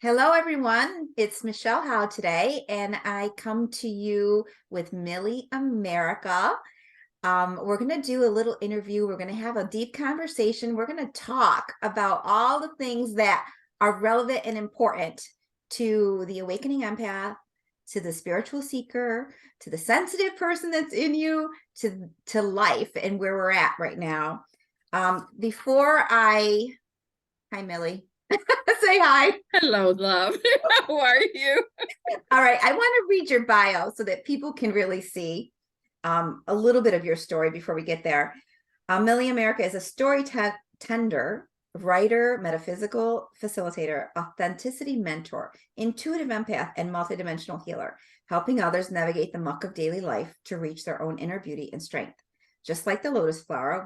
Hello, everyone. It's Michelle Howe today, and I come to you with Millie America. We're going to do a little interview. We're going to have a deep conversation. We're going to talk about all the things that are relevant and important to the awakening empath, to the spiritual seeker, to the sensitive person that's in you, to life and where we're at right now. Hi, Millie. Say hi. Hello, love. How are you? All right, I want to read your bio so that people can really see a little bit of your story before we get there. Millie America is a tender, writer, metaphysical facilitator, authenticity mentor, intuitive empath, and multidimensional healer, helping others navigate the muck of daily life to reach their own inner beauty and strength. Just like the lotus flower,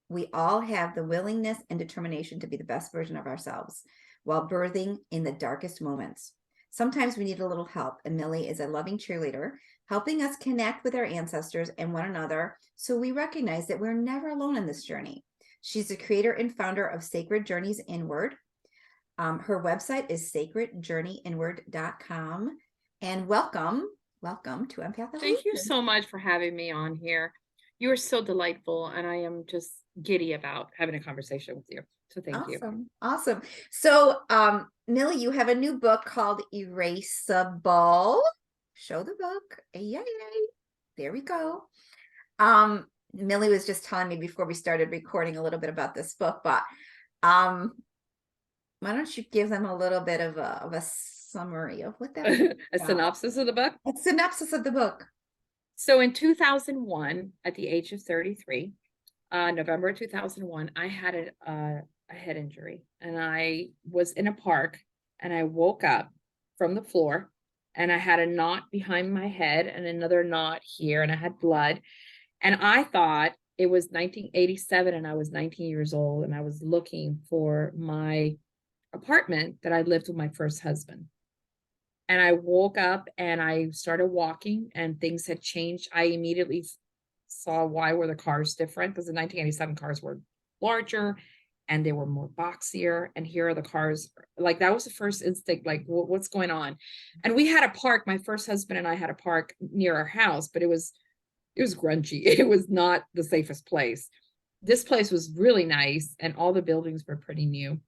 we all have the willingness and determination to be the best version of ourselves while birthing in the darkest moments. Sometimes we need a little help, and Millie is a loving cheerleader, helping us connect with our ancestors and one another so we recognize that we're never alone in this journey. She's the creator and founder of Sacred Journeys Inward. Her website is sacredjourneyinward.com. And welcome to Empath Thank you Evolution. so much for having me on here. You are so delightful, and I am just giddy about having a conversation with you. So thank you. Awesome. So, Millie, you have a new book called Erasable. Show the book. Yay. There we go. Millie was just telling me before we started recording a little bit about this book, but why don't you give them a little bit of a summary of what that is A synopsis of the book? A synopsis of the book. So in 2001, at the age of 33, November 2001, I had a head injury, and I was in a park, and I woke up from the floor, and I had a knot behind my head and another knot here, and I had blood. And I thought it was 1987 and I was 19 years old, and I was looking for my apartment that I lived with my first husband. And I woke up and I started walking, and things had changed. I immediately saw why were the cars different, because the 1987 cars were larger and they were more boxier. And here are the cars, like that was the first instinct, like what's going on? And we had a park. My first husband and I had a park near our house, but it was grungy. It was not the safest place. This place was really nice, and all the buildings were pretty new.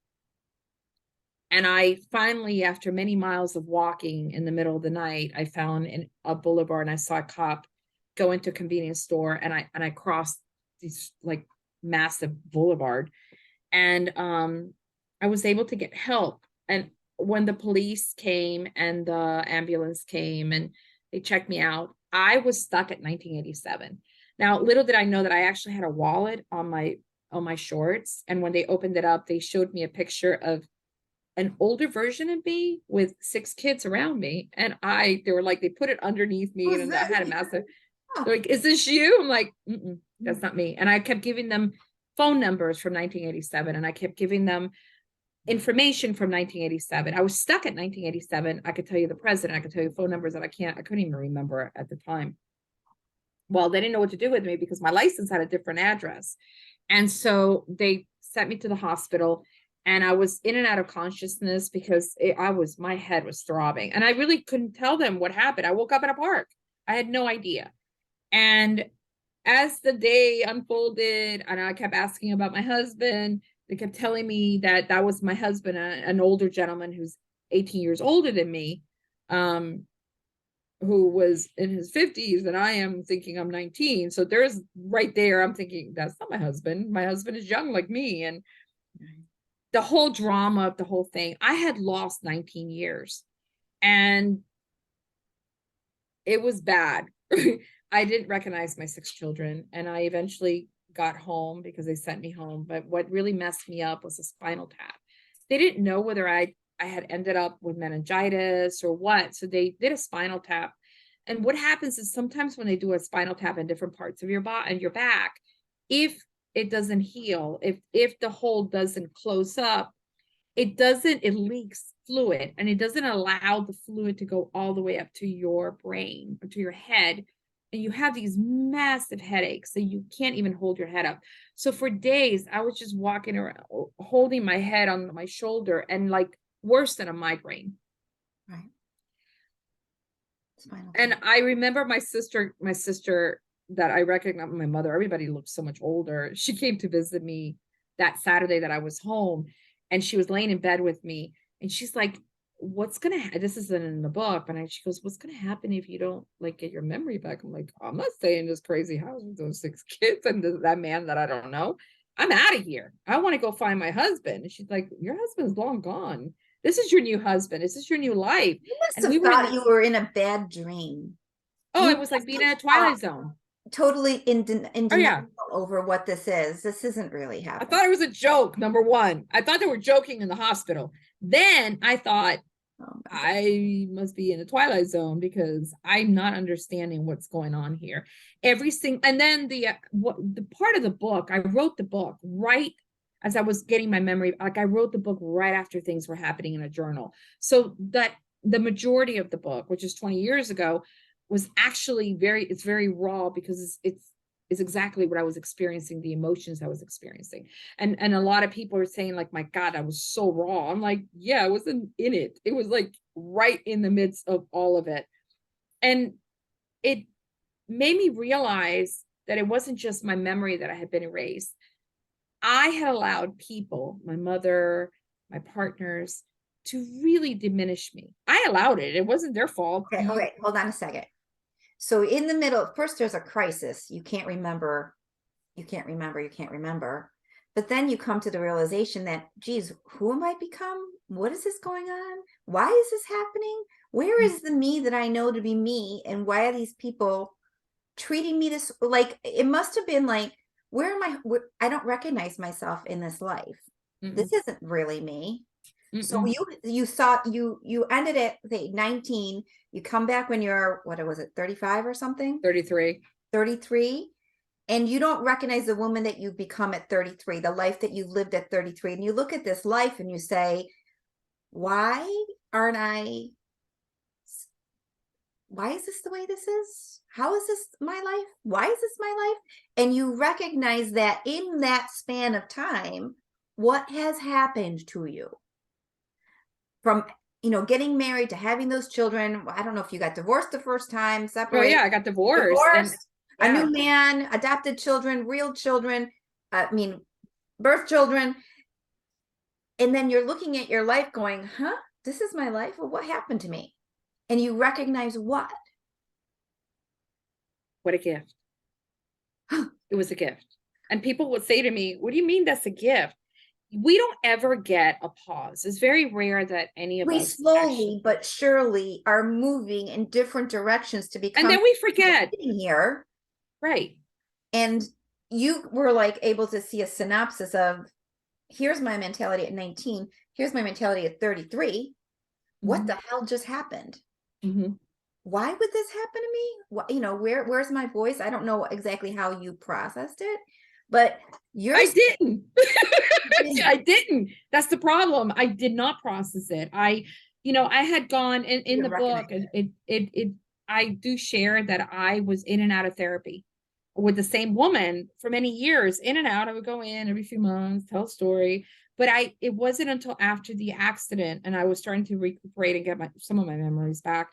And I finally, after many miles of walking in the middle of the night, I found a boulevard, and I saw a cop go into a convenience store, and I crossed this like massive boulevard, and I was able to get help. And when the police came and the ambulance came and they checked me out, I was stuck at 1987. Now, little did I know that I actually had a wallet on my shorts, and when they opened it up, they showed me a picture of an older version of me with 6 kids around me. And they were like, they put it underneath me, and I had a massive, they're like, is this you? I'm like, that's not me. And I kept giving them phone numbers from 1987, and I kept giving them information from 1987. I was stuck at 1987. I could tell you the president, I could tell you phone numbers that I couldn't even remember at the time. Well, they didn't know what to do with me because my license had a different address. And so they sent me to the hospital, and I was in and out of consciousness because my head was throbbing, and I really couldn't tell them what happened. I woke up in a park. I had no idea. And as the day unfolded, and I kept asking about my husband, they kept telling me that was my husband, an older gentleman who's 18 years older than me, who was in his 50s, and I am thinking I'm 19. So there's right there, I'm thinking, that's not my husband. My husband is young like me. And the whole drama of the whole thing, I had lost 19 years, and it was bad. I didn't recognize my 6 children, and I eventually got home because they sent me home. But what really messed me up was a spinal tap. They didn't know whether I had ended up with meningitis or what. So they did a spinal tap. And what happens is sometimes when they do a spinal tap in different parts of your body and your back, if it doesn't heal, if the hole doesn't close up, it leaks fluid, and it doesn't allow the fluid to go all the way up to your brain or to your head. And you have these massive headaches that you can't even hold your head up. So for days, I was just walking around, holding my head on my shoulder, and like worse than a migraine. Right. Spinal And tap. I remember my sister that I recognize, my mother, everybody looked so much older. She came to visit me that Saturday that I was home, and she was laying in bed with me, and she's like, what's gonna this isn't in the book, but she goes, what's gonna happen if you don't like get your memory back? I'm like, I'm not staying in this crazy house with those 6 kids and that man that I don't know. I'm out of here. I want to go find my husband. And she's like, your husband's long gone. This is your new husband. This is your new life. You must And we have were in thought this, you were in a bad dream. oh, You it was like must being have in a thought Twilight Zone. totally in Oh yeah. denial over what this is. This isn't really I happening. thought it was a joke, number one. I thought they were joking in the hospital. Then I thought, Oh my God. I must be in the Twilight Zone because I'm not understanding what's going on here. Everything, and then the part of the book, I wrote the book right as I was getting my memory. Like I wrote the book right after things were happening in a journal, so that the majority of the book, which is 20 years ago, was actually it's very raw because it's exactly what I was experiencing, the emotions I was experiencing. And a lot of people are saying like, my God, I was so raw. I'm like, yeah, I wasn't in it. It was like right in the midst of all of it. And it made me realize that it wasn't just my memory that I had been erased. I had allowed people, my mother, my partners, to really diminish me. I allowed it. It wasn't their fault. Okay, okay, hold on a second. So in the middle, first there's a crisis. You can't remember, you can't remember, you can't remember. But then you come to the realization that, geez, who am I become? What is this going on? Why is this happening? Where is the me that I know to be me? And why are these people treating me this? Like, it must have been like, where am I? I don't recognize myself in this life. This isn't really me. So you thought you ended at say 19, you come back when you're, what was it, 35 or something? 33. 33, and you don't recognize the woman that you become at 33, the life that you lived at 33, and you look at this life and you say, why aren't I, why is this the way this is? How is this my life? Why is this my life? And you recognize that in that span of time, what has happened to you from getting married to having those children. I don't know if you got divorced the first time, Oh separate, yeah, I got divorced, and divorced, a yeah. new man, adopted children, real children, birth children. And then you're looking at your life going, huh, this is my life? Well, what happened to me? And you recognize what? What a gift. It was a gift. And people would say to me, what do you mean that's a gift? We don't ever get a pause. It's very rare that any of We us slowly actually, but surely are moving in different directions to and become then we forget. here. Right. And you were like able to see a synopsis of, here's my mentality at 19, here's my mentality at 33. What the hell just happened? Why would this happen to me? What, where's my voice? I don't know exactly how you processed it, but I didn't. didn't. I didn't. That's the problem. I did not process it. I had gone in the book, and I do share that I was in and out of therapy with the same woman for many years, in and out. I would go in every few months, tell a story. But it wasn't until after the accident and I was starting to recuperate and get some of my memories back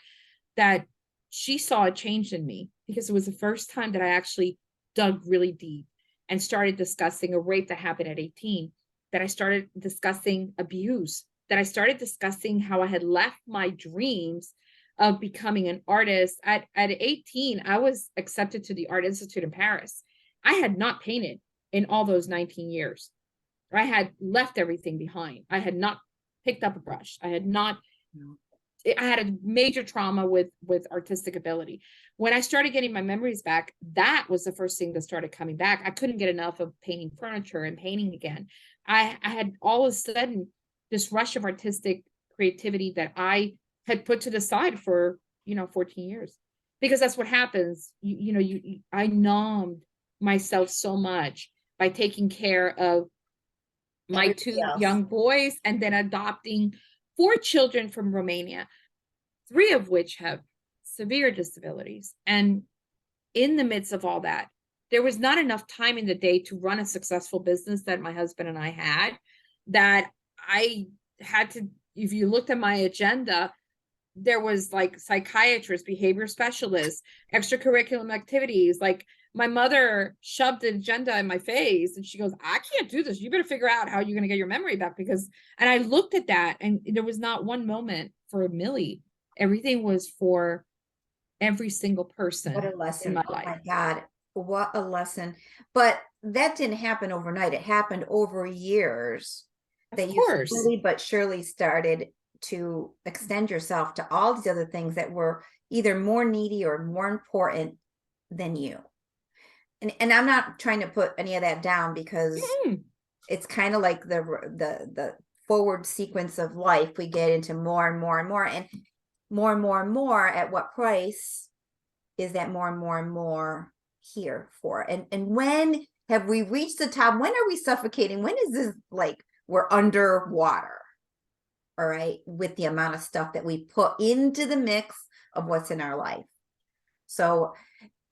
that she saw a change in me, because it was the first time that I actually dug really deep and started discussing a rape that happened at 18, that I started discussing abuse, that I started discussing how I had left my dreams of becoming an artist. At 18, I was accepted to the Art Institute in Paris. I had not painted in all those 19 years. I had left everything behind. I had not picked up a brush. I had not, I had a major trauma with artistic ability. When I started getting my memories back, that was the first thing that started coming back. I couldn't get enough of painting furniture and painting again. I had all of a sudden this rush of artistic creativity that I had put to the side for 14 years, because that's what happens. I numbed myself so much by taking care of my Everybody 2 else. young boys and then adopting 4 children from Romania, 3 of which have severe disabilities. And in the midst of all that, there was not enough time in the day to run a successful business that my husband and I had, that I had to if you looked at my agenda, there was like psychiatrists, behavior specialists, extracurriculum activities. Like my mother shoved an agenda in my face and she goes, I can't do this. You better figure out how you're going to get your memory back. Because, and I looked at that and there was not one moment for Millie. Everything was for every single person What a in lesson. my Oh life. my God. What a lesson. But that didn't happen overnight. It happened over years that Of you course. slowly but surely started to extend yourself to all these other things that were either more needy or more important than you. And I'm not trying to put any of that down because Mm, it's kind of like the forward sequence of life. We get into more and more and more and more and more and more. At what price is that more and more here for? And when have we reached the top? When are we suffocating? When is this like we're underwater? All right, with the amount of stuff that we put into the mix of what's in our life. So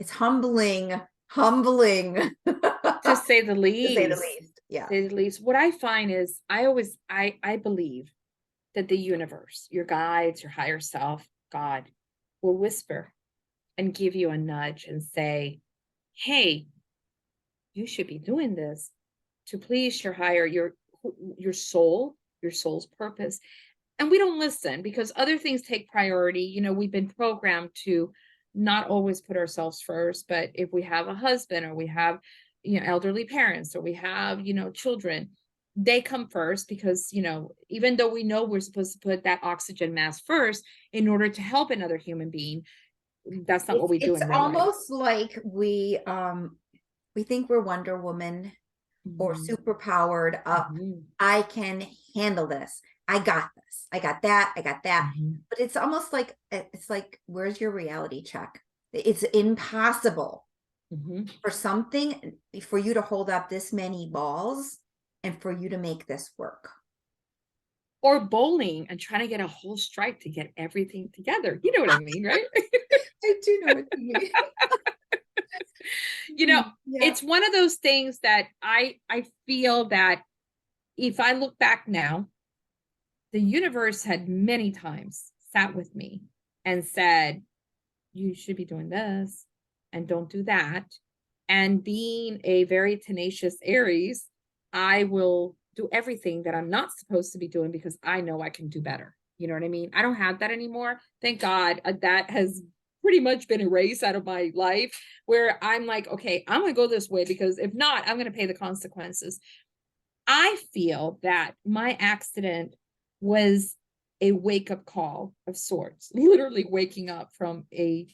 it's humbling, humbling to say the least. to say the least. Yeah. Say the least. What I find is I believe that the universe, your guides, your higher self, God, will whisper and give you a nudge and say, hey, you should be doing this to please your higher, your soul, your soul's purpose. And we don't listen because other things take priority. You know, we've been programmed to not always put ourselves first, but if we have a husband or we have, you know, elderly parents or we have, you know, children, they come first because, you know, even though we know we're supposed to put that oxygen mask first in order to help another human being, that's not what we do It's in real life. almost like we think we're Wonder Woman or Mhm. super powered up. Mhm. I can handle this. I got this. I got that. I got that. Mhm. But it's almost like where's your reality check? It's impossible Mhm. for something for you to hold up this many balls and for you to make this work. Or bowling and trying to get a whole strike to get everything together. You know what I mean, right? I do know what you mean. You know, Yeah. it's one of those things that I feel that if I look back now, the universe had many times sat with me and said, you should be doing this and don't do that. And being a very tenacious Aries, I will do everything that I'm not supposed to be doing because I know I can do better. You know what I mean? I don't have that anymore. Thank God that has pretty much been erased out of my life where I'm like, okay, I'm going to go this way because if not, I'm going to pay the consequences. I feel that my accident was a wake up call of sorts, literally waking up from a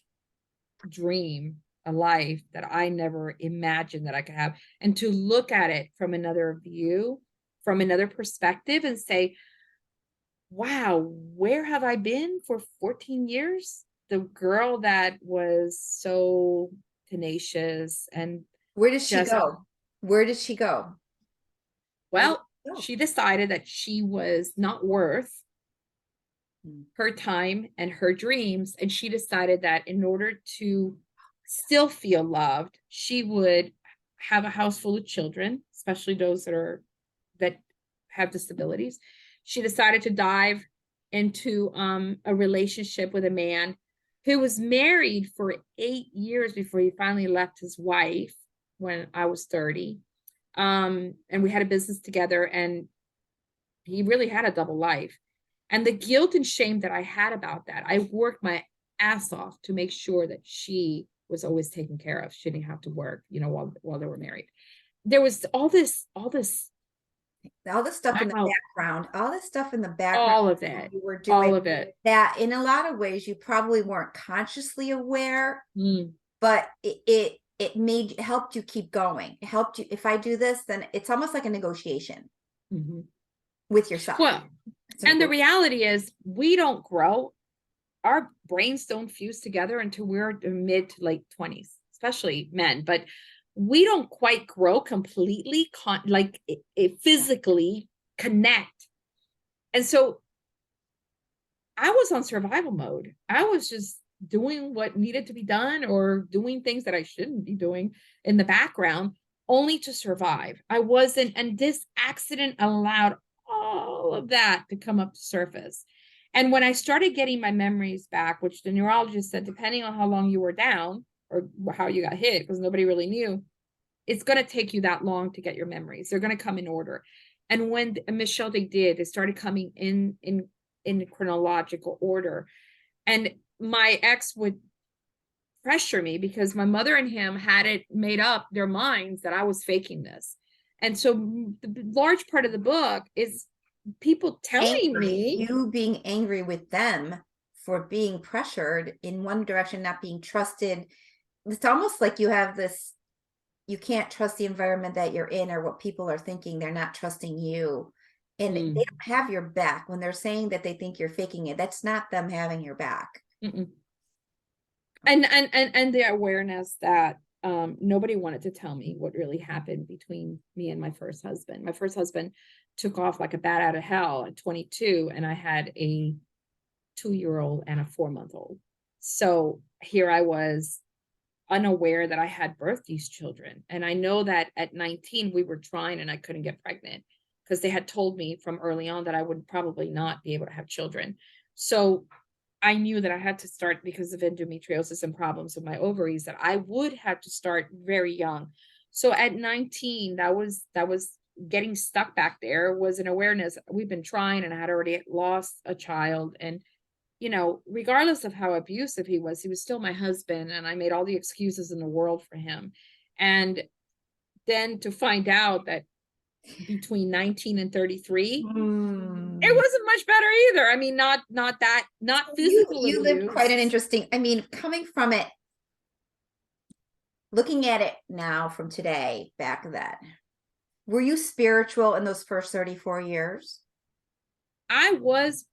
dream, a life that I never imagined that I could have, and to look at it from another view, from another perspective, and say, wow, where have I been for 14 years? The girl that was so tenacious and Where does she just, go? Where does she go? Where does well, she go? she decided that she was not worth Hmm. her time and her dreams. And she decided that in order to still feel loved, she would have a house full of children, especially those that have disabilities. She decided to dive into a relationship with a man who was married for 8 years before he finally left his wife when I was 30. And we had a business together, and he really had a double life. And the guilt and shame that I had about that, I worked my ass off to make sure that she was always taken care of. She didn't have to work, you know, while they were married. There was all this, All the stuff in the wow, background, all the stuff in the background all of that it, you were all doing of it. that in a lot of ways you probably weren't consciously aware, Mm, but it made helped you keep going. It helped you. If I do this, then it's almost like a negotiation mhm. with yourself. Well, and the reality is we don't grow. Our brains don't fuse together until we're mid to late 20s, especially men, but we don't quite grow completely, like it physically connect. And so I was on survival mode. I was just doing what needed to be done or doing things that I shouldn't be doing in the background only to survive. I wasn't, and this accident allowed all all of that to come up to surface. And when I started getting my memories back, which the neurologist said, depending on how long you were down or how you got hit, because nobody really knew, it's going to take you that long to get your memories. They're going to come in order. And when Michelle did, they started coming in chronological order. And my ex would pressure me because my mother and him had it made up their minds that I was faking this. And so the large part of the book is people telling me, you being angry with them for being pressured in one direction, not being trusted. It's almost like you have this, you can't trust the environment that you're in or what people are thinking. They're not trusting you. And they don't have your back when they're saying that they think you're faking it. That's not them having your back. And the awareness that nobody wanted to tell me what really happened between me and my first husband. My first husband took off like a bat out of hell at 22, and I had a 2-year-old and a 4-month-old. So here I was, unaware that I had birthed these children. And I know that at 19 we were trying and I couldn't get pregnant because they had told me from early on that I would probably not be able to have children. So I knew that I had to start, because of endometriosis and problems with my ovaries, that I would have to start very young. So at 19, that was getting stuck back there, was an awareness. We've been trying, and I had already lost a child. And, you know, regardless of how abusive he was still my husband, and I made all the excuses in the world for him. And then to find out that between 19 and 33, it wasn't much better either. I mean, not physical You lived abuse. quite an interesting, I mean, coming from it, looking at it now from today, back then, were you spiritual in those first 34 years? I was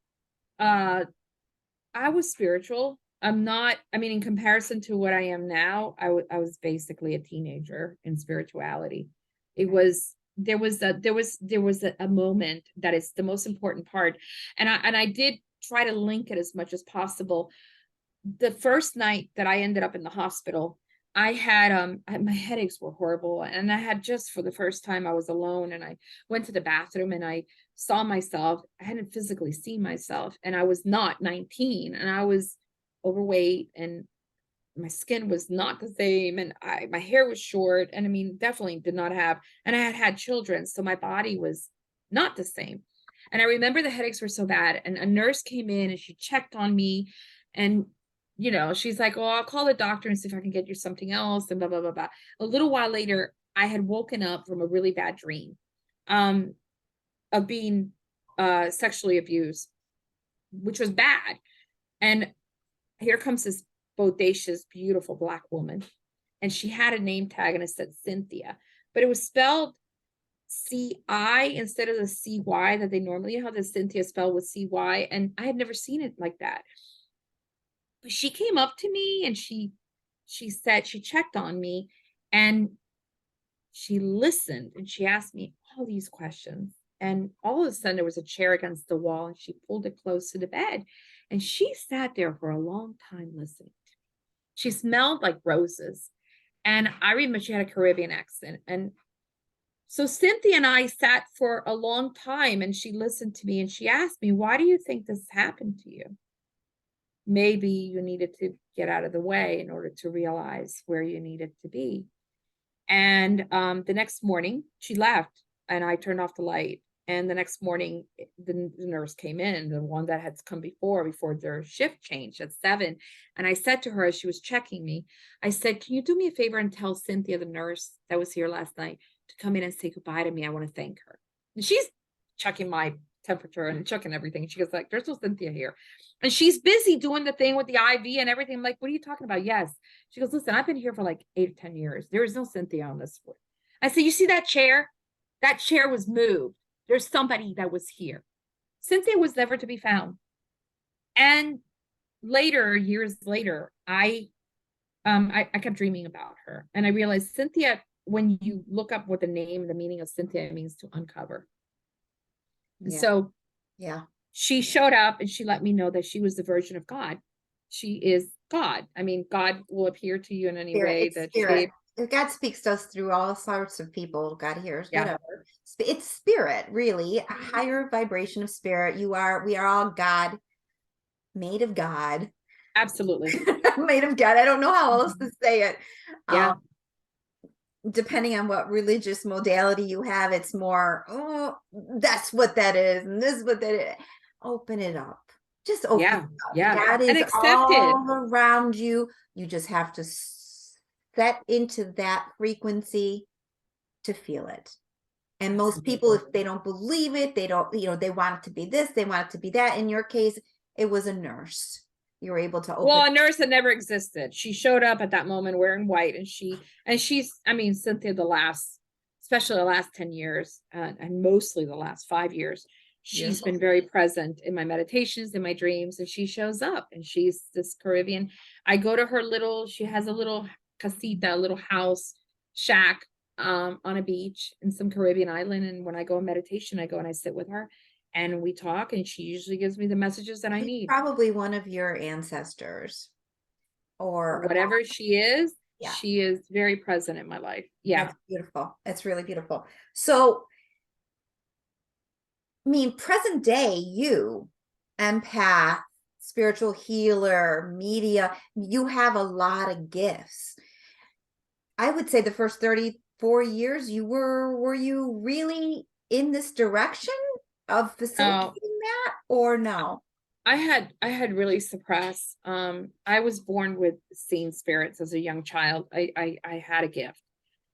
spiritual. I'm not, I mean, in comparison to what I am now, I was basically a teenager in spirituality. It was, there was a moment that is the most important part. And I did try to link it as much as possible. The first night that I ended up in the hospital, I had my headaches were horrible, and I had, just for the first time, I was alone, and I went to the bathroom and I saw myself. I hadn't physically seen myself, and I was not 19, and I was overweight, and my skin was not the same, and my hair was short, and I mean, definitely did not have, and I had children, so my body was not the same. And I remember the headaches were so bad, and a nurse came in and she checked on me, and you know, she's like, "Oh, I'll call the doctor and see if I can get you something else," and blah blah blah blah. A little while later, I had woken up from a really bad dream, um, of being sexually abused, which was bad. And here comes this bodacious, beautiful Black woman, and she had a name tag and it said Cynthia, but it was spelled C-I instead of the C-Y that they normally, you know how the Cynthia spelled with C-Y, and I had never seen it like that. But she came up to me and she said, she checked on me and she listened and she asked me all these questions. And all of a sudden there was a chair against the wall and she pulled it close to the bed. And she sat there for a long time listening. She smelled like roses. And I remember she had a Caribbean accent. And so Cynthia and I sat for a long time and she listened to me and she asked me, "Why do you think this happened to you? Maybe you needed to get out of the way in order to realize where you needed to be." And the next morning she left and I turned off the light. And the next morning, the nurse came in, the one that had come before their shift changed at 7. And I said to her as she was checking me, I said, "Can you do me a favor and tell Cynthia, the nurse that was here last night, to come in and say goodbye to me? I want to thank her." And she's checking my temperature and checking everything. She goes like, "There's no Cynthia here." And she's busy doing the thing with the IV and everything. I'm like, "What are you talking about?" "Yes." She goes, "Listen, I've been here for like 8 or 10 years. There is no Cynthia on this floor." I said, "You see that chair? That chair was moved. There's somebody that was here." Cynthia was never to be found. And later, years later, I kept dreaming about her. And I realized Cynthia, when you look up what the meaning of Cynthia means, to uncover. And so yeah, she showed up and she let me know that she was the version of God. She is God. I mean, God will appear to you in any way that spirit. God speaks to us through all sorts of people. God hears, Yeah. whatever. It's spirit, really, a higher vibration of spirit. We are all God, made of God, Absolutely. made of God. I don't know how else to say it. Um, Yeah. Depending on what religious modality you have, it's more, oh, that's what that is, and this is what that is. Open it up. Just open it Yeah. up. Yeah. God And is accept it. all around you. You just have to set into that frequency to feel it. And most people, Absolutely. if they don't believe it, they don't, they want it to be this, they want it to be that. In your case, it was a nurse. You were able to open. Well, a nurse that never existed. She showed up at that moment wearing white, and she's, I mean, Cynthia, especially the last 10 years, and mostly the last 5 years, she's Beautiful. been very present in my meditations, in my dreams, and she shows up, and she's this Caribbean. I go to her she has a little casita, a little house shack, on a beach in some Caribbean island. And when I go in meditation, I go and I sit with her and we talk, and she usually gives me the messages that I She's need. probably one of your ancestors or Whatever yeah, she is very present in my life. Yeah. that's beautiful. It's really beautiful. So, I mean, present day, you, empath, spiritual healer, media, you have a lot of gifts. I would say the first 34 years, were you really in this direction of facilitating No, that or no? I had really suppressed. I was born with seeing spirits as a young child. I had a gift.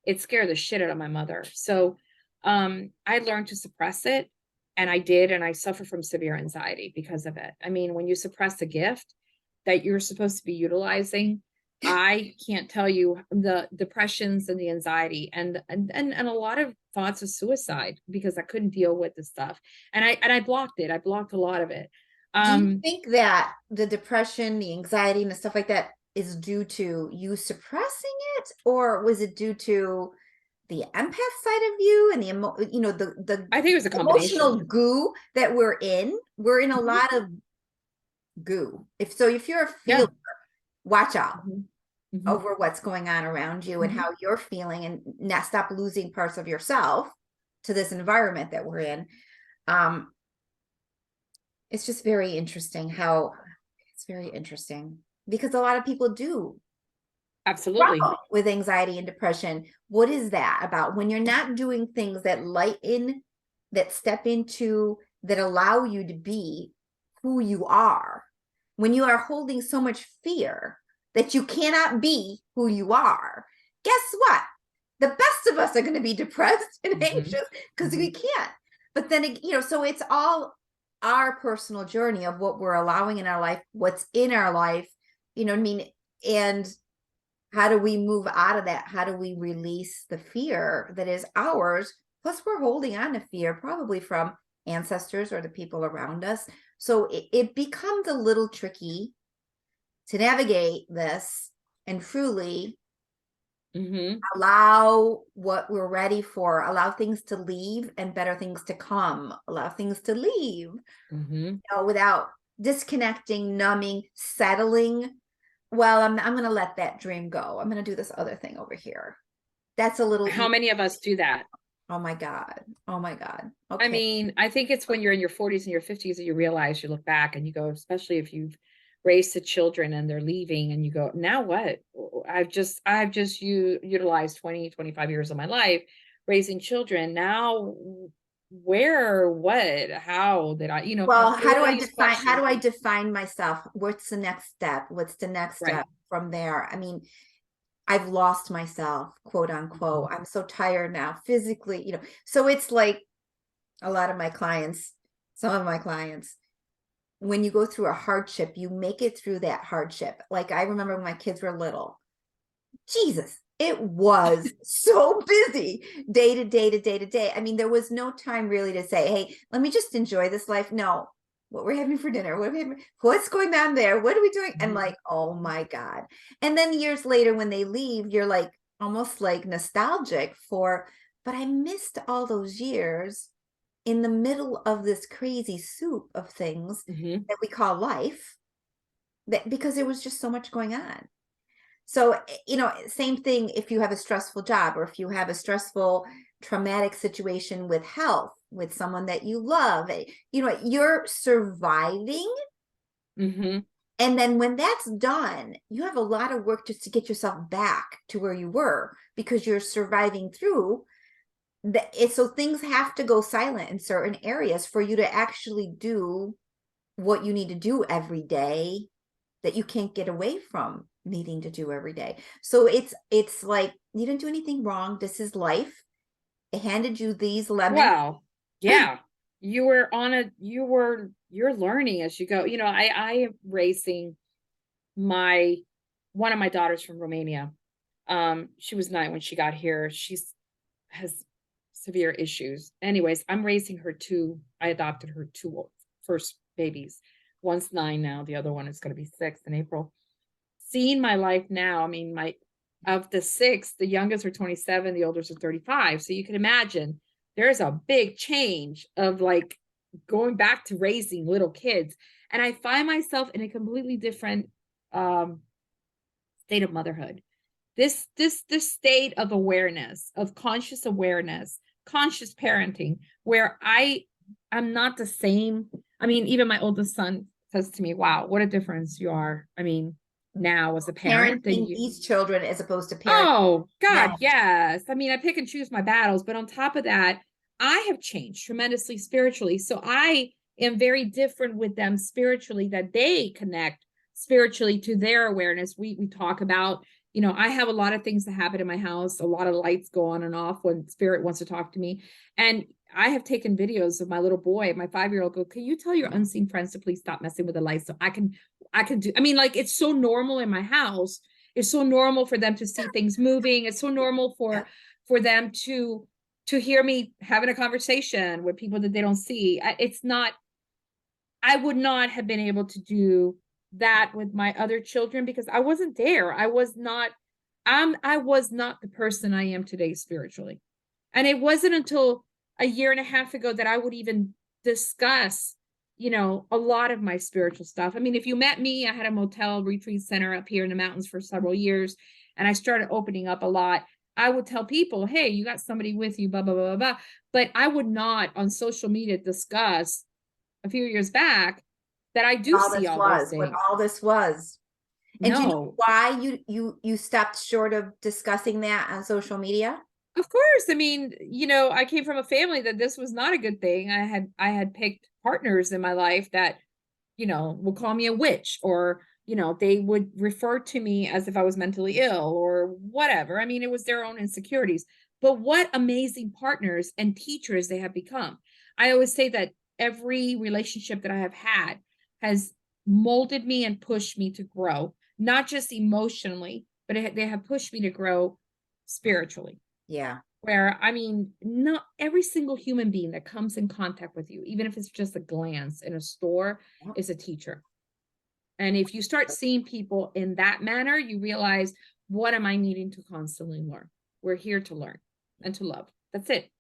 It scared the shit out of my mother. So I learned to suppress it, and I did, and I suffer from severe anxiety because of it. I mean, when you suppress a gift that you're supposed to be utilizing, I can't tell you the depressions and the anxiety and a lot of thoughts of suicide because I couldn't deal with the stuff. And I blocked it. I blocked a lot of it. Do you Um, think that the depression, the anxiety, and the stuff like that is due to you suppressing it, or was it due to the empath side of you and the I think it was a emotional combination. goo that we're in? We're in a Mhm. lot of goo. If you're a Yeah. feeler, watch out Mhm. Mhm. over what's going on around you and Mhm. how you're feeling, and not stop losing parts of yourself to this environment that we're in. Um, it's just very interesting how it's very interesting because a lot of people do Absolutely. struggle with anxiety and depression. What is that about when you're not doing things that lighten, that step into, that allow you to be who you are? When you are holding so much fear that you cannot be who you are, guess what? The best of us are going to be depressed and Mhm. anxious because we Mhm. can't. But then, so it's all our personal journey of what we're allowing in our life, what's in our life, you know what I mean? And how do we move out of that? How do we release the fear that is ours? Plus, we're holding on to fear probably from ancestors or the people around us. So it becomes a little tricky to navigate this and truly Mhm. allow what we're ready for, allow things to leave and better things to come, allow things to leave, Mhm. without disconnecting, numbing, settling. Well, I'm going to let that dream go. I'm going to do this other thing over here. That's a little How easy. many of us do that? Oh my God. Oh my God. I Okay. mean, I think it's when you're in your 40s and your 50s that you realize, you look back and you go, especially if you've raised the children and they're leaving, and you go, now what? I've just utilized 20, 25 years of my life raising children. Now where, what, how did I, Well, all these how questions. do I define myself? What's the next step? What's the next Right. step from there? I mean, I've lost myself, quote unquote. Mhm. I'm so tired now physically, So it's like a lot of my clients, some of my clients, when you go through a hardship, you make it through that hardship. Like I remember when my kids were little, Jesus, it was so busy day to day to day to day. I mean, there was no time really to say, hey, let me just enjoy this life. No, what we're having for dinner, what's going on there? What are we doing? And Mhm. like, oh my God. And then years later, when they leave, you're like almost like nostalgic but I missed all those years in the middle of this crazy soup of things Mhm. that we call life, that because there was just so much going on. So, same thing if you have a stressful job, or if you have a stressful, traumatic situation with health, with someone that you love, you're surviving. Mm-hmm. And then when that's done, you have a lot of work just to get yourself back to where you were, because you're surviving through so things have to go silent in certain areas for you to actually do what you need to do every day, that you can't get away from needing to do every day. So it's like, you didn't do anything wrong. This is life. It handed you these lemons. Well, yeah, you're learning as you go. I am raising my one of my daughters from Romania. She was 9 when she got here. She's has severe issues. Anyways, I'm raising her two. I adopted her two first babies. One's 9 now, the other one is going to be 6 in April. Seeing my life now, I mean, of the 6, the youngest are 27, the oldest are 35. So you can imagine there's a big change of like going back to raising little kids. And I find myself in a completely different state of motherhood. This state of awareness, of conscious awareness, conscious parenting, where I'm not the same. I mean, even my oldest son says to me, wow, what a difference you are. I mean, now as a parent than Parenting you. these children as opposed to parenting Oh God, them. yes. I mean, I pick and choose my battles, but on top of that, I have changed tremendously spiritually. So I am very different with them spiritually, that they connect spiritually to their awareness. We talk about, I have a lot of things that happen in my house, a lot of lights go on and off when spirit wants to talk to me. And I have taken videos of my little boy, my 5-year-old, go, can you tell your unseen friends to please stop messing with the lights so I can do, I mean, like, it's so normal in my house. It's so normal for them to see things moving. It's so normal for them to hear me having a conversation with people that they don't see. It's not, I would not have been able to do that with my other children because I wasn't there. I was not the person I am today spiritually. And it wasn't until a year and a half ago that I would even discuss, a lot of my spiritual stuff. I mean, if you met me, I had a motel retreat center up here in the mountains for several years, and I started opening up a lot. I would tell people, hey, you got somebody with you, blah, blah, blah, blah. But I would not on social media discuss a few years back that I do see all those What things. all this was. And do you know No, why you stopped short of discussing that on social media? of course. I mean, I came from a family that this was not a good thing. I had picked partners in my life that, would call me a witch, or, they would refer to me as if I was mentally ill or whatever. I mean, it was their own insecurities. But what amazing partners and teachers they have become. I always say that every relationship that I have had has molded me and pushed me to grow, not just emotionally, but they have pushed me to grow spiritually. Yeah. Where, I mean, not every single human being that comes in contact with you, even if it's just a glance in a store, is a teacher. And if you start seeing people in that manner, you realize, what am I needing to constantly learn? We're here to learn and to love. That's it.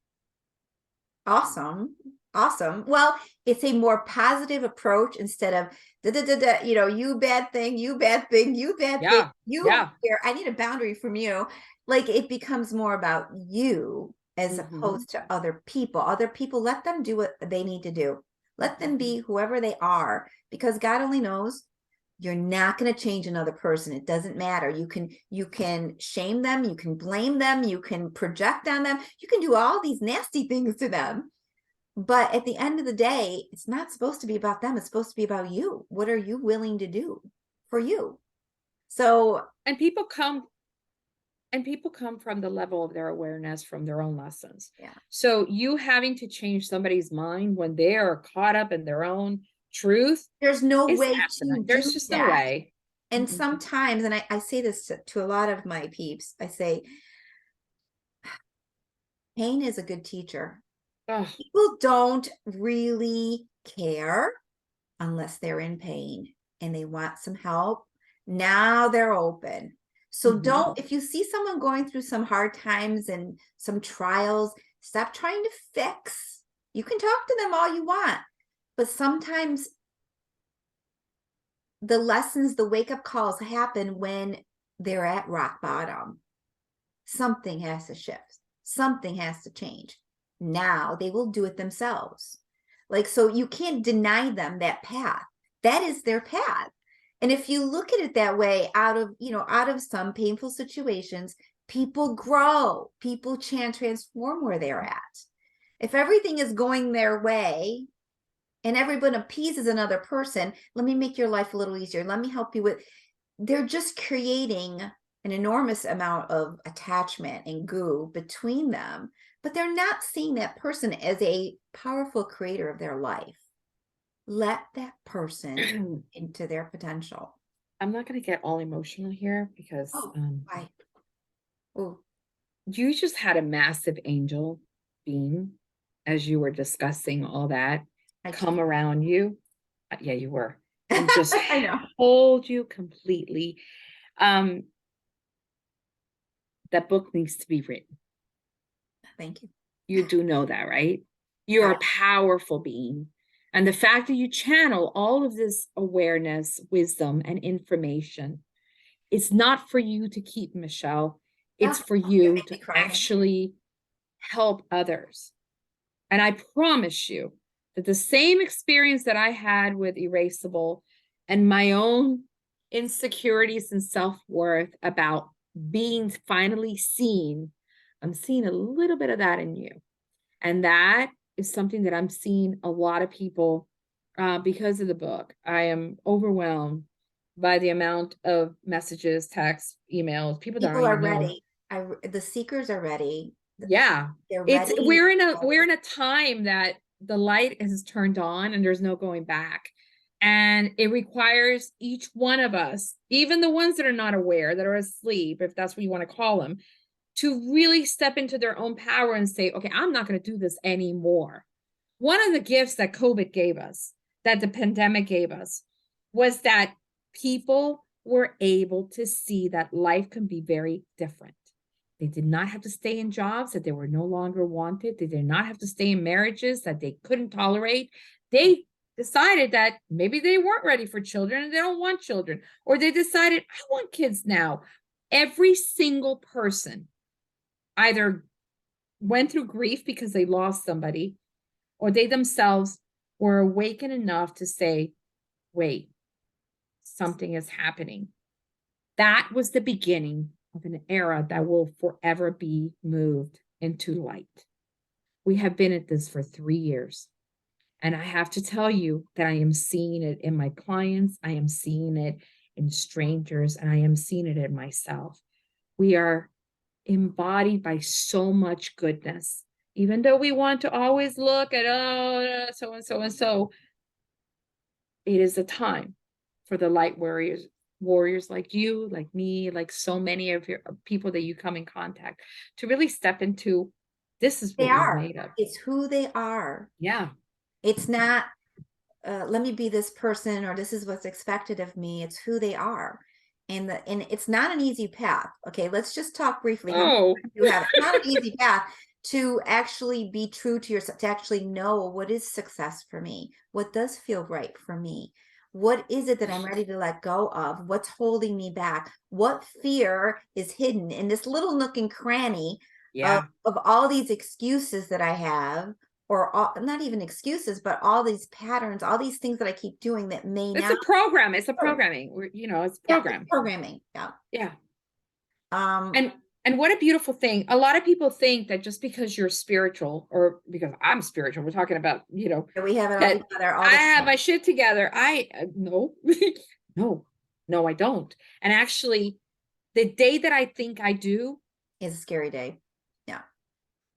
Awesome. Awesome. Well, it's a more positive approach instead of you bad thing, you bad thing, you bad thing, Yeah. you Yeah. here. I need a boundary from you. Like, it becomes more about you as Mm-hmm. opposed to other people. Other people, let them do what they need to do. Let them be whoever they are, because God only knows. You're not going to change another person. It doesn't matter. You can shame them, you can blame them, you can project on them, you can do all these nasty things to them. But at the end of the day, it's not supposed to be about them. It's supposed to be about you. What are you willing to do for you? So, And people come from the level of their awareness from their own lessons. yeah, So you having to change somebody's mind when they are caught up in their own truth there's no is way asinine. to There's do just no that. way. And Mm-mm. sometimes, and I say this to a lot of my peeps, I say, pain is a good teacher. Ugh. People don't really care unless they're in pain and they want some help. Now they're open. So Mhm. don't, if you see someone going through some hard times and some trials, stop trying to fix. You can talk to them all you want, but sometimes the lessons, the wake up calls happen when they're at rock bottom. Something has to shift. Something has to change. Now they will do it themselves. Like, so you can't deny them that path. That is their path. And if you look at it that way, out of some painful situations, people grow, people can transform where they're at. If everything is going their way and everyone appeases another person, let me make your life a little easier. Let me help you with, they're just creating an enormous amount of attachment and goo between them, but they're not seeing that person as a powerful creator of their life. Let that person into their potential. I'm not going to get all emotional here because Why? Oh, you just had a massive angel being, as you were discussing all that, come around you. Yeah, you were. And just I know. hold you completely. That book needs to be written. Thank you. You do know that, right? You're a powerful being. And the fact that you channel all of this awareness, wisdom, and information, it's not for you to keep, Michelle. It's for you to actually help others. And I promise you that the same experience that I had with Erasable and my own insecurities and self-worth about being finally seen, I'm seeing a little bit of that in you. And that is something that I'm seeing a lot of people because of the book. I am overwhelmed by the amount of messages, texts, emails. People are ready. The seekers are ready. Yeah. They're ready. We're in a time that the light is turned on and there's no going back. And it requires each one of us, even the ones that are not aware, that are asleep, if that's what you want to call them, to really step into their own power and say, okay, I'm not going to do this anymore. One of the gifts that COVID gave us, that the pandemic gave us, was that people were able to see that life can be very different. They did not have to stay in jobs that they were no longer wanted. They did not have to stay in marriages that they couldn't tolerate. They decided that maybe they weren't ready for children and they don't want children, or they decided, I want kids now. Every single person either went through grief because they lost somebody, or they themselves were awakened enough to say, wait, something is happening. That was the beginning of an era that will forever be moved into light. We have been at this for 3 years. And I have to tell you that I am seeing it in my clients. I am seeing it in strangers, and I am seeing it in myself. We are embodied by so much goodness, even though we want to always look at, oh, so and so and so. It is a time for the light warriors like you, like me, like so many of your people that you come in contact, to really step into, this is what we're made of. It's who they are. Yeah. It's not, let me be this person, or this is what's expected of me. It's who they are. And it's not an easy path. Okay, let's just talk briefly. Oh, it's not an easy path to actually be true to yourself, to actually know what is success for me, what does feel right for me, what is it that I'm ready to let go of, what's holding me back, what fear is hidden in this little nook and cranny of all these excuses that I have, or not even excuses, but all these patterns, all these things that I keep doing that may it's a program. It's a programming. It's program. It's programming. Yeah. Yeah. And what a beautiful thing. A lot of people think that just because you're spiritual, or because I'm spiritual, we're talking about, we have it all together. I have my shit together. No, no, I don't. And actually, the day that I think I do is a scary day. Yeah.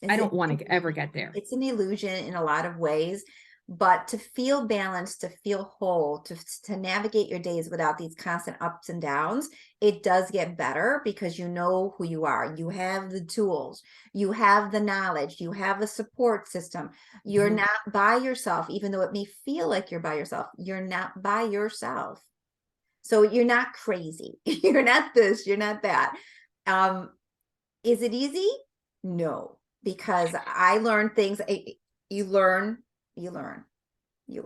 I don't want to ever get there. It's an illusion in a lot of ways, but to feel balanced, to feel whole, to navigate your days without these constant ups and downs, it does get better because you know who you are. You have the tools, you have the knowledge, you have a support system. You're not by yourself, even though it may feel like you're by yourself. You're not by yourself. So you're not crazy. You're not this, you're not that. Is it easy? No, because I learned things. You learn.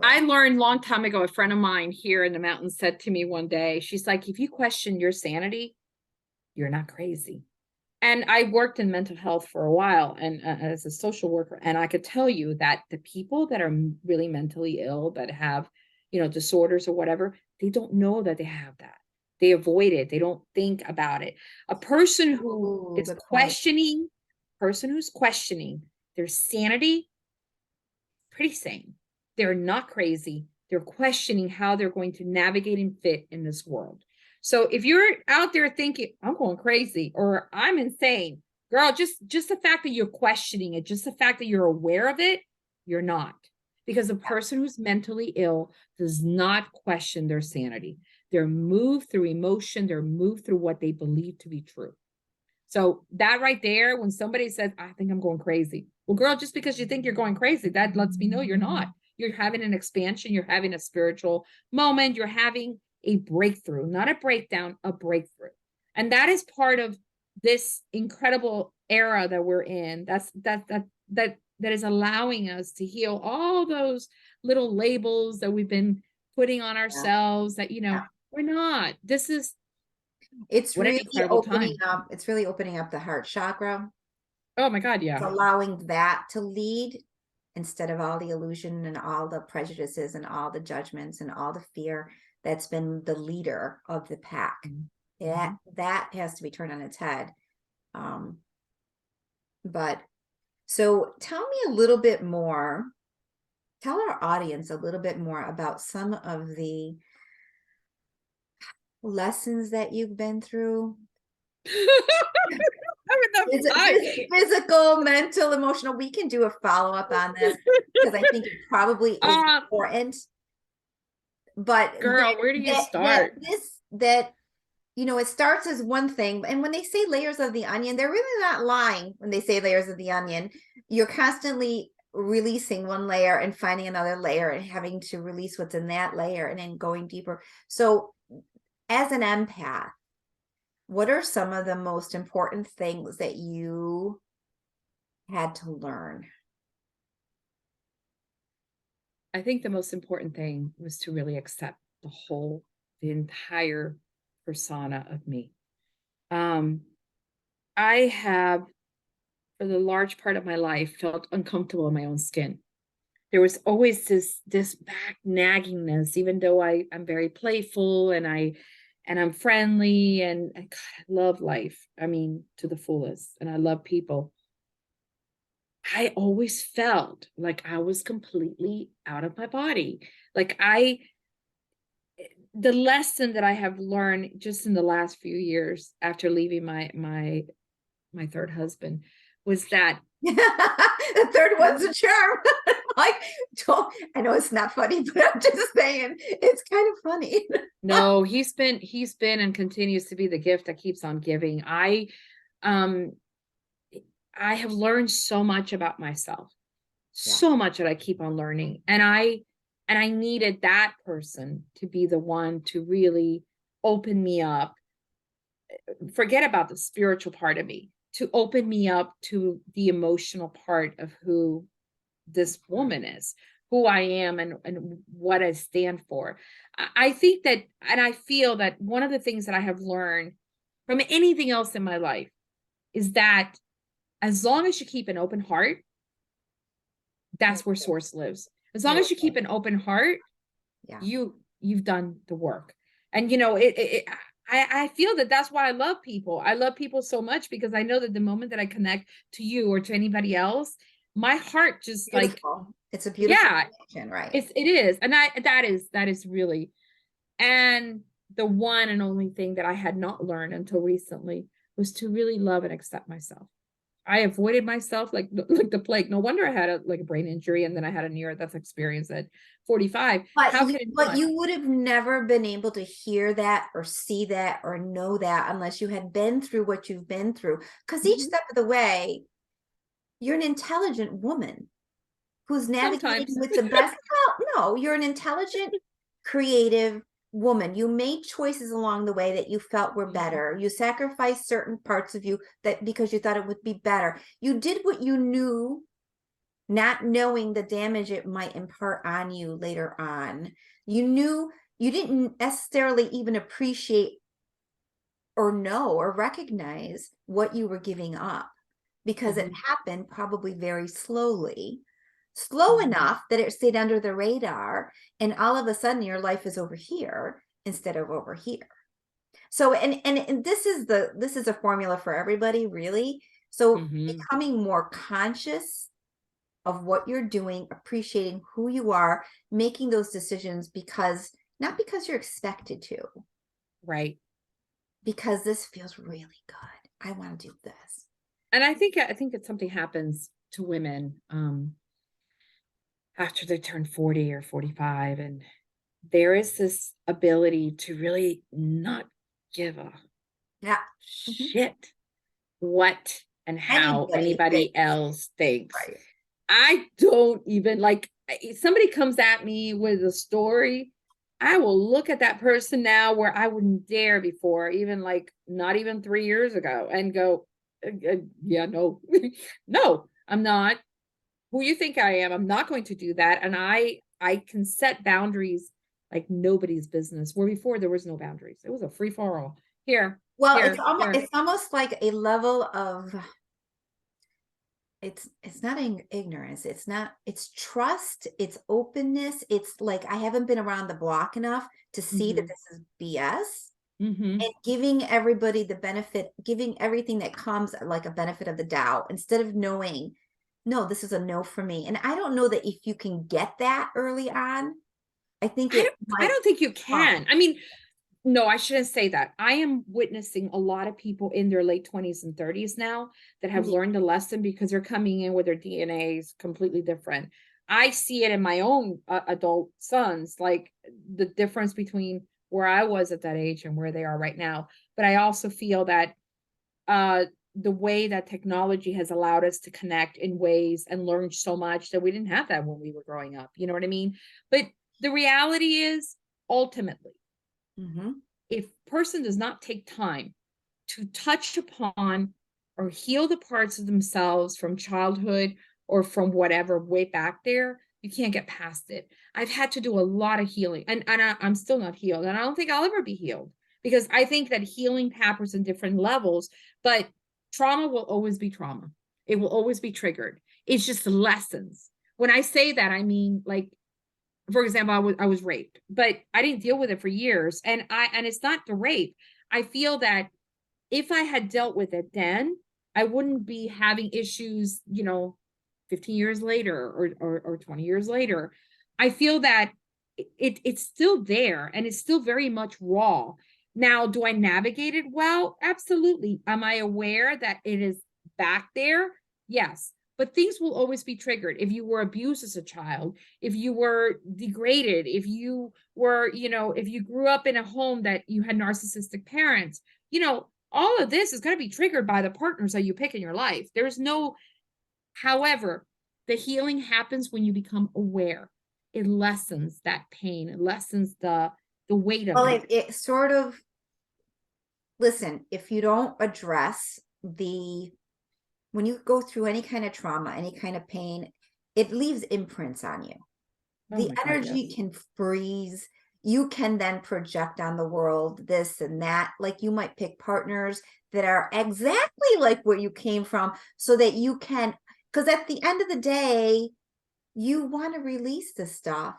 I learned a long time ago, a friend of mine here in the mountains said to me one day, she's like, if you question your sanity, you're not crazy. And I worked in mental health for a while and as a social worker, and I could tell you that the people that are really mentally ill, that have, disorders or whatever, they don't know that they have that. They avoid it. They don't think about it. A person who Ooh, is good point. person who's questioning their sanity, pretty sane. They're not crazy. They're questioning how they're going to navigate and fit in this world. So if you're out there thinking, I'm going crazy or I'm insane, girl, just the fact that you're questioning it, just the fact that you're aware of it, you're not. Because a person who's mentally ill does not question their sanity. They're moved through emotion, they're moved through what they believe to be true. So that right there, when somebody says, I think I'm going crazy. Well, girl, just because you think you're going crazy, that lets me know you're not. You're having an expansion, you're having a spiritual moment, you're having a breakthrough, not a breakdown, a breakthrough. And that is part of this incredible era that we're in. That is allowing us to heal all those little labels that we've been putting on Yeah. ourselves that, Yeah. we're not. This is It's what an really incredible opening time. up. It's really opening up the heart chakra. Oh my God, It's yeah. allowing that to lead instead of all the illusion and all the prejudices and all the judgments and all the fear that's been the leader of the pack. That has to be turned on its head. Um, but so tell me a little bit more. Tell our audience a little bit more about some of the lessons that you've been through. Physical, mental, emotional. We can do a follow-up on this because I think it probably is important. But Girl, where do you start? it starts as one thing, and when they say layers of the onion, they're really not lying when they say layers of the onion. You're constantly releasing one layer and finding another layer and having to release what's in that layer and then going deeper. So as an empath, what are some of the most important things that you had to learn? I think the most important thing was to really accept the entire persona of me. I have, for the large part of my life, felt uncomfortable in my own skin. There was always this back naggingness, even though I'm very playful and I'm friendly and God, I love life. I mean, to the fullest, and I love people. I always felt like I was completely out of my body. Like the lesson that I have learned just in the last few years after leaving my third husband was that The third one's a charm. Like, I know it's not funny, but I'm just saying it's kind of funny. no, he's been and continues to be the gift that keeps on giving. Um I have learned so much about myself, Yeah. so much that I keep on learning. And I needed that person to be the one to really open me up. Forget about the spiritual part of me, to open me up to the emotional part of who this woman is, who I am, and what I stand for. I think that, and I feel that one of the things that I have learned from anything else in my life is that as long as you keep an open heart, that's where source lives. As long as you keep an open heart, Yeah. you've done the work. And I feel that that's why I love people. I love people so much because I know that the moment that I connect to you or to anybody else, my heart just Beautiful. It's a beautiful yeah, connection, right? it is. And that is really, and the one and only thing that I had not learned until recently was to really love and accept myself. I avoided myself like the plague. No wonder I had a brain injury, and then I had a near-death experience at 45. How could it But not? you would have never been able to hear that or see that or know that unless you had been through what you've been through. Because each step of the way, you're an intelligent woman who's navigating Sometimes. with the best. Well, no, you're an intelligent, creative woman. You made choices along the way that you felt were better. You sacrificed certain parts of you that because you thought it would be better. You did what you knew, not knowing the damage it might impart on you later on. You knew you didn't necessarily even appreciate or know or recognize what you were giving up, because it happened probably very slowly, slow enough that it stayed under the radar, and all of a sudden your life is over here instead of over here. So and this is a formula for everybody, really. So becoming more conscious of what you're doing, appreciating who you are, making those decisions because not because you're expected to, Right. because this feels really good. I want to do this. And I think that something happens to women after they turn 40 or 45, and there is this ability to really not give a Yeah. shit what and how Anybody anybody thinks. else thinks. Right. I don't even like, if somebody comes at me with a story, I will look at that person now where I wouldn't dare before, even like not even 3 years ago, and go, yeah, no, no, I'm not who you think I am. I'm not going to do that. And I can set boundaries like nobody's business, where before there was no boundaries. It was a free for all. Here, Well, here, here. it's almost like a level of, it's not ignorance, it's trust, it's openness. It's like I haven't been around the block enough to see that this is BS, and giving everybody the benefit, giving everything that comes like a benefit of the doubt, instead of knowing, no, this is a no for me. And I don't know that if you can get that early on, I think it I might don't think you come. can. I mean, no, I shouldn't say that. I am witnessing a lot of people in their late 20s and 30s now that have learned a lesson, because they're coming in with their DNAs completely different. I see it in my own adult sons, like the difference between where I was at that age and where they are right now. But I also feel that the way that technology has allowed us to connect in ways and learn so much that we didn't have that when we were growing up. You know what I mean? But the reality is, ultimately, if person does not take time to touch upon or heal the parts of themselves from childhood or from whatever way back there, you can't get past it. I've had to do a lot of healing, and I'm still not healed, and I don't think I'll ever be healed, because I think that healing happens in different levels, but trauma will always be trauma. It will always be triggered. It's just lessons. When I say that, I mean, like, for example, I was raped, but I didn't deal with it for years. And it's not the rape. I feel that if I had dealt with it then, I wouldn't be having issues, 15 years later or 20 years later. I feel that it's still there, and it's still very much raw. Now, do I navigate it well? Absolutely. Am I aware that it is back there? Yes. But things will always be triggered. If you were abused as a child, if you were degraded, if you were, if you grew up in a home that you had narcissistic parents, all of this is going to be triggered by the partners that you pick in your life. There's no, however, the healing happens when you become aware. It lessens that pain. It lessens the weight of Well, it. it sort of, listen, if you don't address when you go through any kind of trauma, any kind of pain, it leaves imprints on you. The energy can freeze. You can then project on the world this and that. Like, you might pick partners that are exactly like where you came from, so that you can, because at the end of the day, you want to release this stuff.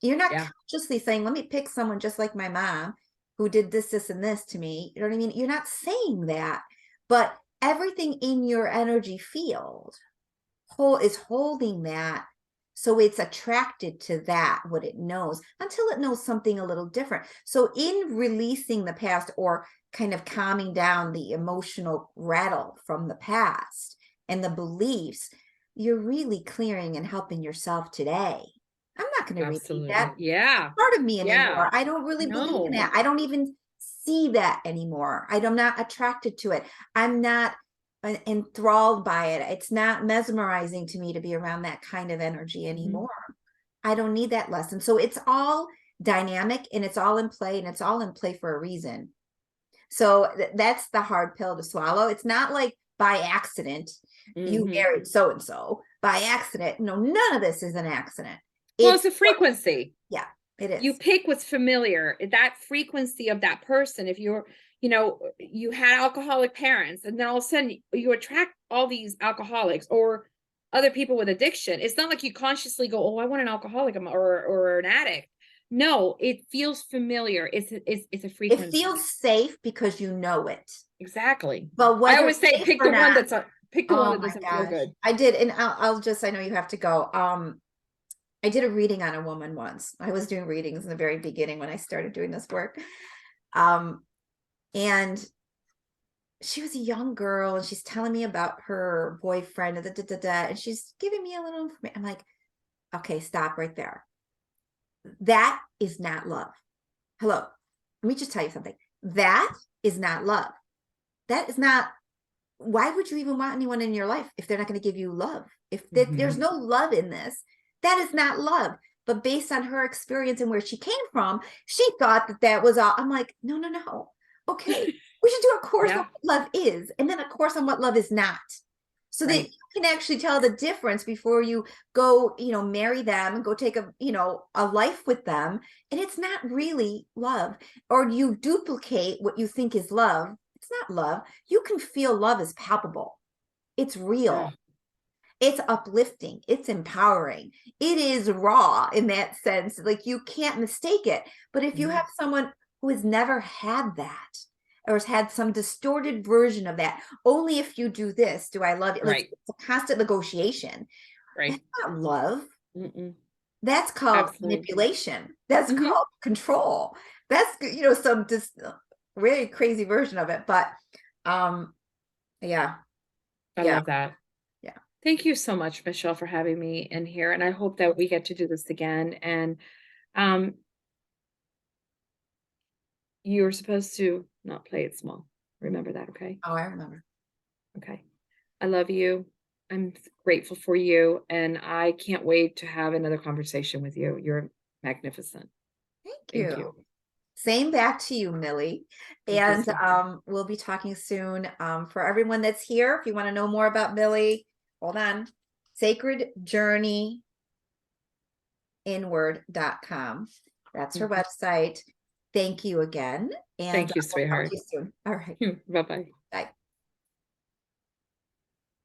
You're not consciously saying, let me pick someone just like my mom who did this, and this to me. You know what I mean? You're not saying that, but everything in your energy field is holding that. So it's attracted to that, what it knows, until it knows something a little different. So in releasing the past, or kind of calming down the emotional rattle from the past and the beliefs, you're really clearing and helping yourself today. I'm not going to repeat that. Yeah. Part of me Yeah. anymore. I don't really believe in that. I don't even see that anymore. I'm not attracted to it. I'm not enthralled by it. It's not mesmerizing to me to be around that kind of energy anymore. I don't need that lesson. So it's all dynamic, and it's all in play, and it's all in play for a reason. So that's the hard pill to swallow. It's not like by accident you married so and so by accident. No, none of this is an accident. Well, it's a frequency. Yeah, it is. You pick what's familiar, that frequency of that person. If you're, you know, you had alcoholic parents, and then all of a sudden you attract all these alcoholics or other people with addiction. It's not like you consciously go, "Oh, I want an alcoholic or an addict." No, it feels familiar. It's a It frequency. feels safe because you know it. Exactly. But I whether always it's say safe pick or the one not, that's pick the one oh that my doesn't feel gosh. good. I did, and I'll just, I know you have to go. I did a reading on a woman once. I was doing readings in the very beginning when I started doing this work. Um, and she was a young girl and she's telling me about her boyfriend and and she's giving me a little information. I'm like, okay, stop right there. That is not love. Hello. Let me just tell you something. That is not love. That is not, why would you even want anyone in your life if they're not going to give you love? If there's Mhm. no love in this, that is not love. But based on her experience and where she came from, she thought that that was all. I'm like, no, no, no. Okay, we should do a course on Yeah, what love is, and then a course on what love is not, so that right. you can actually tell the difference before you go, marry them and go take a life with them, and it's not really love, or you duplicate what you think is love. It's not love. You can feel love is palpable. It's Yeah. real. It's uplifting. It's empowering. It is raw in that sense. Like you can't mistake it. But if you Mhm. have someone who has never had that or has had some distorted version of that, only if you do this do I love you. Like Right. it's a constant negotiation. That's Right. not love. Mm-mm. That's called Absolutely. manipulation. That's Mhm. called control. That's some just really crazy version of it. But um yeah, I yeah, love that. yeah. Thank you so much, Michelle, for having me in here, and I hope that we get to do this again. And um, you're supposed to not play it small. Remember that, okay? Oh, I remember. Okay. I love you. I'm grateful for you, and I can't wait to have another conversation with you. You're magnificent. Thank Thank you. you. Same back to you, Millie. Thank you. And Same here. we'll be talking soon. For everyone that's here, if you want to know more about Millie, hold on. sacredjourneyinward.com. That's her Mhm. website. Thank you again. And Thank you, we'll talk sweetheart. to you soon. All right. Bye bye. Bye.